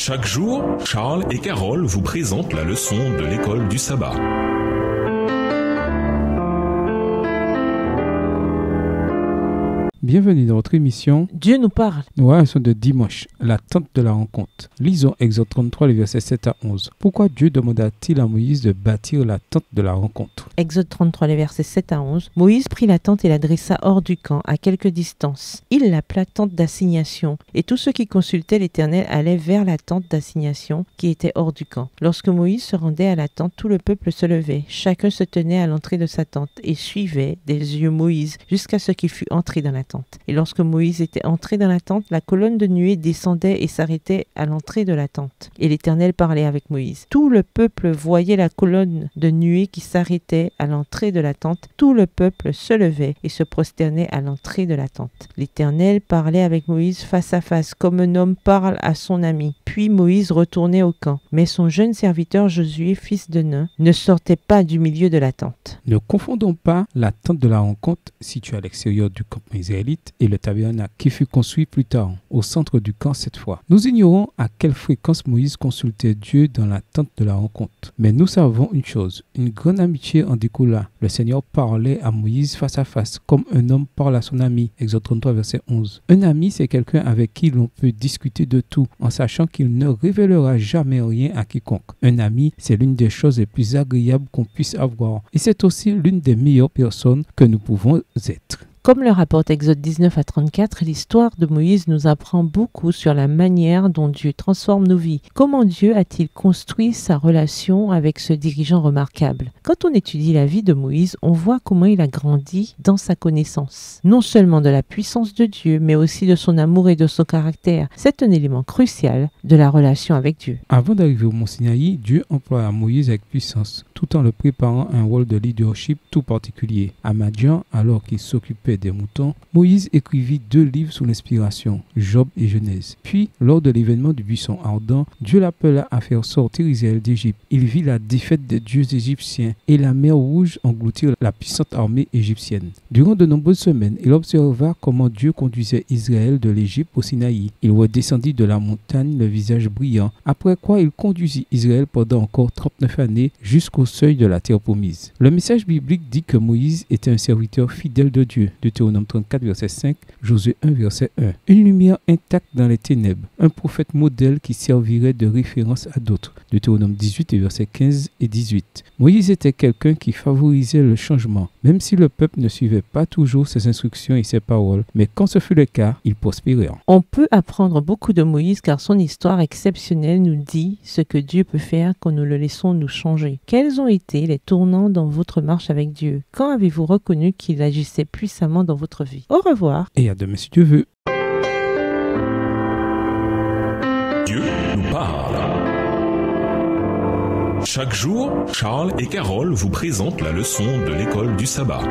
Chaque jour, Charles et Carole vous présentent la leçon de l'école du sabbat. Bienvenue dans votre émission Dieu nous parle. Ouais, leçon de dimanche, l'attente de la rencontre. Lisons Exode 33, les versets 7 à 11. Pourquoi Dieu demanda-t-il à Moïse de bâtir la tente de la rencontre? Exode 33, les versets 7 à 11. Moïse prit la tente et la dressa hors du camp, à quelque distance. Il l'appela tente d'assignation, et tous ceux qui consultaient l'Éternel allaient vers la tente d'assignation qui était hors du camp. Lorsque Moïse se rendait à la tente, tout le peuple se levait. Chacun se tenait à l'entrée de sa tente et suivait des yeux Moïse jusqu'à ce qu'il fût entré dans la tente. Et lorsque Moïse était entré dans la tente, la colonne de nuée descendait et s'arrêtait à l'entrée de la tente. Et l'Éternel parlait avec Moïse. Tout le peuple voyait la colonne de nuée qui s'arrêtait à l'entrée de la tente. Tout le peuple se levait et se prosternait à l'entrée de la tente. L'Éternel parlait avec Moïse face à face, comme un homme parle à son ami. Puis Moïse retournait au camp. Mais son jeune serviteur Josué, fils de Nun, ne sortait pas du milieu de la tente. Ne confondons pas la tente de la rencontre située à l'extérieur du camp israélite et le tabernacle qui fut construit plus tard, au centre du camp cette fois. Nous ignorons à quelle fréquence Moïse consultait Dieu dans la tente de la rencontre. Mais nous savons une chose, une grande amitié en découla. Le Seigneur parlait à Moïse face à face, comme un homme parle à son ami. Exode 33, verset 11. Un ami, c'est quelqu'un avec qui l'on peut discuter de tout, en sachant qu'il ne révélera jamais rien à quiconque. Un ami, c'est l'une des choses les plus agréables qu'on puisse avoir. Et c'est aussi l'une des meilleures personnes que nous pouvons être. Comme le rapporte Exode 19 à 34, l'histoire de Moïse nous apprend beaucoup sur la manière dont Dieu transforme nos vies. Comment Dieu a-t-il construit sa relation avec ce dirigeant remarquable? Quand on étudie la vie de Moïse, on voit comment il a grandi dans sa connaissance. Non seulement de la puissance de Dieu, mais aussi de son amour et de son caractère. C'est un élément crucial de la relation avec Dieu. Avant d'arriver au Mont Sinaï, Dieu emploie Moïse avec puissance, tout en le préparant à un rôle de leadership tout particulier. À Madian, alors qu'il s'occupait des moutons, Moïse écrivit 2 livres sous l'inspiration, Job et Genèse. Puis, lors de l'événement du buisson ardent, Dieu l'appela à faire sortir Israël d'Égypte. Il vit la défaite des dieux égyptiens et la mer Rouge engloutir la puissante armée égyptienne. Durant de nombreuses semaines, il observa comment Dieu conduisait Israël de l'Égypte au Sinaï. Il redescendit de la montagne le visage brillant, après quoi il conduisit Israël pendant encore 39 années jusqu'au seuil de la terre promise. Le message biblique dit que Moïse était un serviteur fidèle de Dieu. Deutéronome 34, verset 5, Josué 1, verset 1. Une lumière intacte dans les ténèbres, un prophète modèle qui servirait de référence à d'autres. Deutéronome 18, verset 15 et 18. Moïse était quelqu'un qui favorisait le changement, même si le peuple ne suivait pas toujours ses instructions et ses paroles, mais quand ce fut le cas, il prospérait. On peut apprendre beaucoup de Moïse car son histoire exceptionnelle nous dit ce que Dieu peut faire quand nous le laissons nous changer. Quels ont été les tournants dans votre marche avec Dieu? Quand avez-vous reconnu qu'il agissait puissamment dans votre vie? Au revoir. Et à demain si Dieu veut. Dieu nous parle. Chaque jour, Charles et Carole vous présentent la leçon de l'école du sabbat.